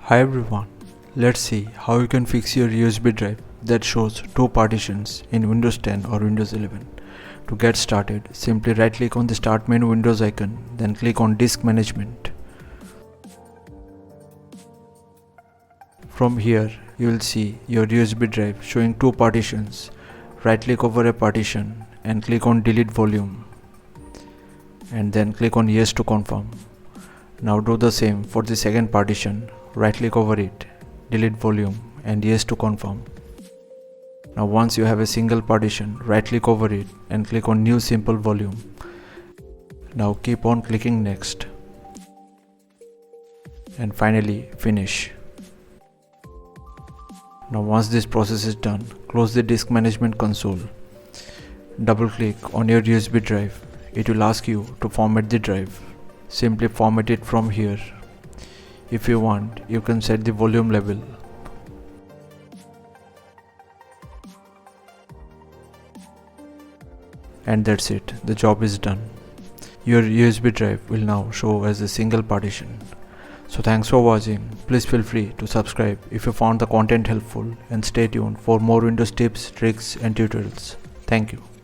Hi everyone, let's see how you can fix your USB drive that shows two partitions in Windows 10 or Windows 11. To get started, simply right click on the Start menu Windows icon, then click on Disk Management. From here, you will see your USB drive showing two partitions. Right click over a partition and click on Delete Volume, and then click on Yes to confirm. Now do the same for the second partition. Right click over it, delete volume and yes to confirm. Now once you have a single partition, right click over it and click on new simple volume. Now keep on clicking next. And finally finish. Now once this process is done, close the disk management console. Double click on your USB drive. It will ask you to format the drive. Simply format it from here. If you want, you can set the volume level. And that's it, the job is done. Your USB drive will now show as a single partition. So thanks for watching. Please feel free to subscribe if you found the content helpful, and stay tuned for more Windows tips, tricks and tutorials. Thank you.